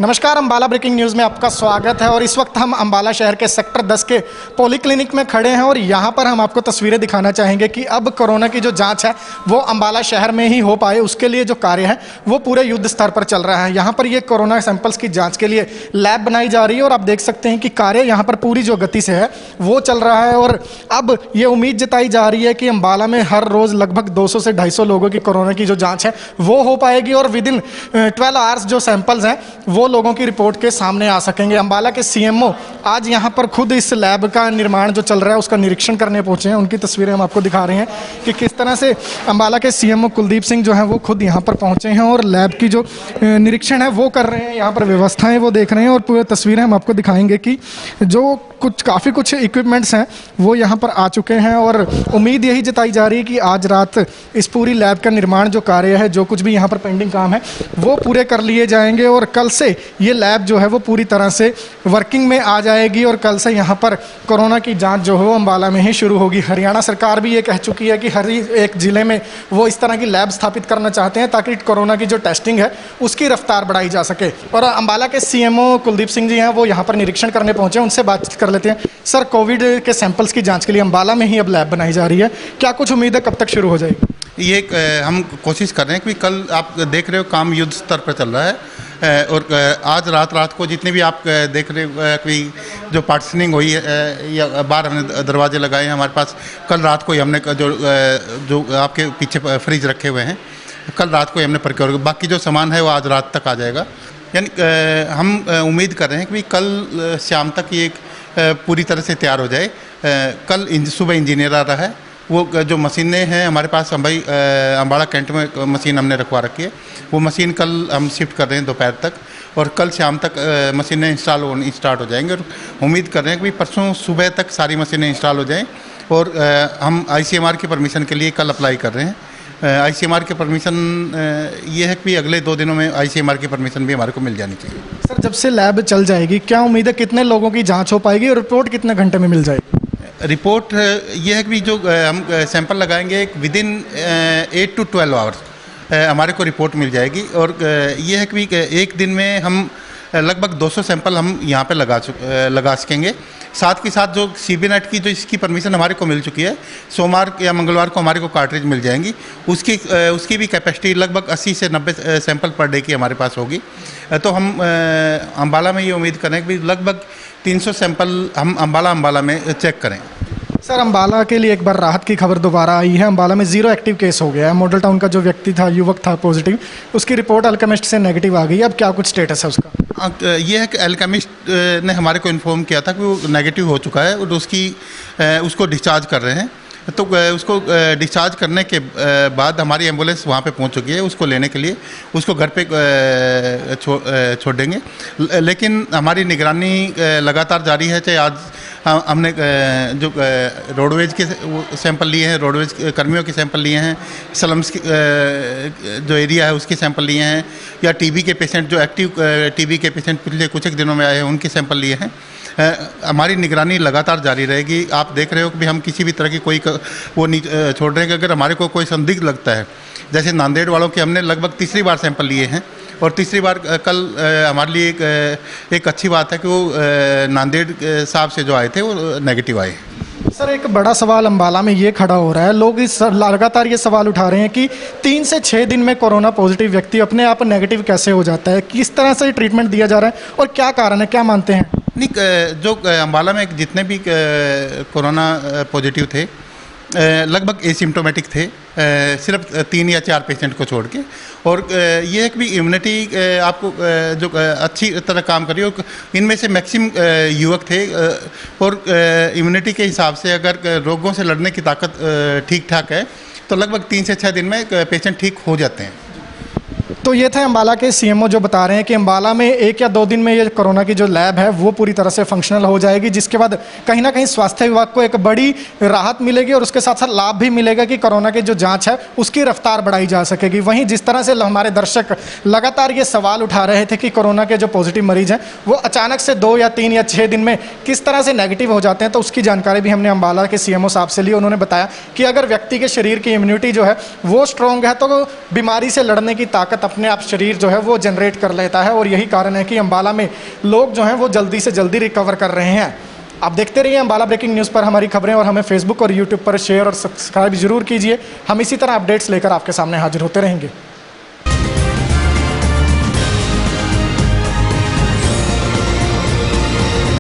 नमस्कार, Ambala breaking news में आपका स्वागत है। और इस वक्त हम अंबाला शहर के सेक्टर 10 के पॉलीक्लिनिक में खड़े हैं और यहाँ पर हम आपको तस्वीरें दिखाना चाहेंगे कि अब कोरोना की जो जांच है वो अंबाला शहर में ही हो पाए, उसके लिए जो कार्य है वो पूरे युद्ध स्तर पर चल रहा है। यहाँ पर ये कोरोना सैंपल्स की जाँच के लिए लैब बनाई जा रही है और आप देख सकते हैं कि कार्य यहाँ पर पूरी जो गति से है वो चल रहा है। और अब ये उम्मीद जताई जा रही है कि अंबाला में हर रोज़ लगभग 200 से 250 लोगों की कोरोना की जो जाँच है वो हो पाएगी और विदिन 12 आवर्स जो सैंपल्स हैं वो लोगों की रिपोर्ट के सामने आ सकेंगे। अंबाला के सीएमओ आज यहाँ पर खुद इस लैब का निर्माण जो चल रहा है उसका निरीक्षण करने पहुँचे हैं। उनकी तस्वीरें हम आपको दिखा रहे हैं कि किस तरह से अंबाला के सीएमओ कुलदीप सिंह जो हैं वो खुद यहाँ पर पहुँचे हैं और लैब की जो निरीक्षण है वो कर रहे हैं, यहाँ पर व्यवस्थाएँ वो देख रहे हैं। और पूरी तस्वीरें हम आपको दिखाएंगे कि जो काफ़ी कुछ इक्विपमेंट्स हैं वो यहाँ पर आ चुके हैं और उम्मीद यही जताई जा रही है कि आज रात इस पूरी लैब का निर्माण जो कार्य है, जो कुछ भी यहाँ पर पेंडिंग काम है वो पूरे कर लिए जाएंगे और कल से ये लैब जो है वो पूरी तरह से वर्किंग में आ जाएगी और कल से यहाँ पर कोरोना की जांच जो है वो अंबाला में ही शुरू होगी। हरियाणा सरकार भी ये कह चुकी है कि हर एक ज़िले में वो इस तरह की लैब स्थापित करना चाहते हैं ताकि कोरोना की जो टेस्टिंग है उसकी रफ्तार बढ़ाई जा सके। और अंबाला के सीएमओ कुलदीप सिंह जी हैं वो यहाँ पर निरीक्षण करने पहुँचे, उनसे बातचीत कर लेते हैं। सर, कोविड के सैंपल्स की जांच के लिए अंबाला में ही अब लैब बनाई जा रही है, क्या कुछ उम्मीद है कब तक शुरू हो जाएगी? ये हम कोशिश कर रहे हैं कि कल आप देख रहे हो काम युद्ध स्तर पर चल रहा है और आज रात को जितने भी आप देख रहे हो कि जो पार्टीशनिंग हुई है या बाहर हमने दरवाजे लगाए हैं हमारे पास, कल रात को ही हमने जो आपके पीछे फ्रिज रखे हुए हैं कल रात को ही हमने प्रक्योर, बाकी जो सामान है वो आज रात तक आ जाएगा। यानी हम उम्मीद कर रहे हैं कि कल शाम तक ये पूरी तरह से तैयार हो जाए। कल सुबह इंजीनियर आ रहा है, वो जो मशीनें हैं हमारे पास अंबाला कैंट में मशीन हमने रखवा रखी है, वो मशीन कल हम शिफ्ट कर रहे हैं दोपहर तक और कल शाम तक मशीनें इंस्टॉल होनी स्टार्ट हो जाएंगे। और उम्मीद कर रहे हैं कि परसों सुबह तक सारी मशीनें इंस्टॉल हो जाएं और हम ICMR की परमिशन के लिए कल अप्लाई कर रहे हैं। ICMR की परमिशन ये है कि अगले 2 दिनों में ICMR की परमिशन भी हमारे को मिल जानी चाहिए। सर, जब से लैब चल जाएगी क्या उम्मीद है कितने लोगों की जांच हो पाएगी और रिपोर्ट कितने घंटे में मिल जाएगी? रिपोर्ट ये है कि जो हम सैंपल लगाएंगे विदिन 8 to 12 आवर्स हमारे को रिपोर्ट मिल जाएगी। और ये है कि एक दिन में हम लगभग 200 सैंपल हम यहाँ पे लगा सकेंगे। साथ ही साथ जो CBNet की जो इसकी परमिशन हमारे को मिल चुकी है, सोमवार या मंगलवार को हमारे को कार्ट्रिज मिल जाएंगी, उसकी भी कैपेसिटी लगभग 80 से 90 सैंपल पर डे की हमारे पास होगी। तो हम अंबाला में ये उम्मीद करें कि लगभग 300 सैंपल हम अंबाला में चेक करें। सर, अंबाला के लिए एक बार राहत की खबर दोबारा आई है। अंबाला में 0 एक्टिव केस हो गया है। मॉडल टाउन का जो व्यक्ति था, युवक था पॉजिटिव, उसकी रिपोर्ट अल्केमिस्ट से नेगेटिव आ गई। अब क्या कुछ स्टेटस है उसका? ये है कि अल्केमिस्ट ने हमारे को इन्फॉर्म किया था कि वो नेगेटिव हो चुका है और उसको डिस्चार्ज कर रहे हैं। तो उसको डिस्चार्ज करने के बाद हमारी एम्बुलेंस वहाँ पे पहुँच चुकी है उसको लेने के लिए, उसको घर पे छोड़ देंगे। लेकिन हमारी निगरानी लगातार जारी है। चाहे आज हमने जो रोडवेज के सैंपल लिए हैं, रोडवेज कर्मियों के सैंपल लिए हैं, स्लम्स जो एरिया है उसके सैंपल लिए हैं, या TB के पेशेंट जो एक्टिव TB के पेशेंट पिछले कुछ एक दिनों में आए हैं उनके सैंपल लिए हैं। हमारी निगरानी लगातार जारी रहेगी। आप देख रहे हो कि हम किसी भी तरह की कोई वो नहीं छोड़ रहे हैं कि अगर हमारे को कोई संदिग्ध लगता है, जैसे नांदेड़ वालों के हमने लगभग तीसरी बार सैंपल लिए हैं और तीसरी बार कल हमारे लिए एक अच्छी बात है कि वो नांदेड़ साहब से जो आए थे वो नेगेटिव आए। सर, एक बड़ा सवाल अंबाला में ये खड़ा हो रहा है, लोग इस लगातार ये सवाल उठा रहे हैं कि 3 से 6 दिन में कोरोना पॉजिटिव व्यक्ति अपने आप नेगेटिव कैसे हो जाता है, किस तरह से ट्रीटमेंट दिया जा रहा है और क्या कारण है, क्या मानते हैं? नहीं, जो अंबाला में जितने भी कोरोना पॉजिटिव थे लगभग एसिम्टोमेटिक थे, सिर्फ 3 या 4 पेशेंट को छोड़ के। और ये है कि इम्यूनिटी आपको जो अच्छी तरह काम करी और इनमें से मैक्सिमम युवक थे और इम्यूनिटी के हिसाब से अगर रोगों से लड़ने की ताकत ठीक ठाक है तो लगभग 3 से 6 दिन में पेशेंट ठीक हो जाते हैं। तो ये थे अंबाला के सीएमओ जो बता रहे हैं कि अंबाला में 1 या 2 दिन में ये कोरोना की जो लैब है वो पूरी तरह से फंक्शनल हो जाएगी, जिसके बाद कहीं ना कहीं स्वास्थ्य विभाग को एक बड़ी राहत मिलेगी और उसके साथ साथ लाभ भी मिलेगा कि कोरोना की जो जांच है उसकी रफ्तार बढ़ाई जा सकेगी। वहीं जिस तरह से हमारे दर्शक लगातार ये सवाल उठा रहे थे कि कोरोना के जो पॉजिटिव मरीज हैं वो अचानक से 2 या 3 या 6 दिन में किस तरह से नेगेटिव हो जाते हैं, तो उसकी जानकारी भी हमने अंबाला के सीएमओ साहब से ली। उन्होंने बताया कि अगर व्यक्ति के शरीर की इम्यूनिटी जो है वो स्ट्रॉन्ग है तो बीमारी से लड़ने की ताकत ताकत अपने आप शरीर जो है वो जनरेट कर लेता है और यही कारण है कि अम्बाला में लोग जो हैं वो जल्दी से जल्दी रिकवर कर रहे हैं। आप देखते रहिए अम्बाला ब्रेकिंग न्यूज़ पर हमारी खबरें और हमें फेसबुक और यूट्यूब पर शेयर और सब्सक्राइब जरूर कीजिए। हम इसी तरह अपडेट्स लेकर आपके सामने हाजिर होते रहेंगे।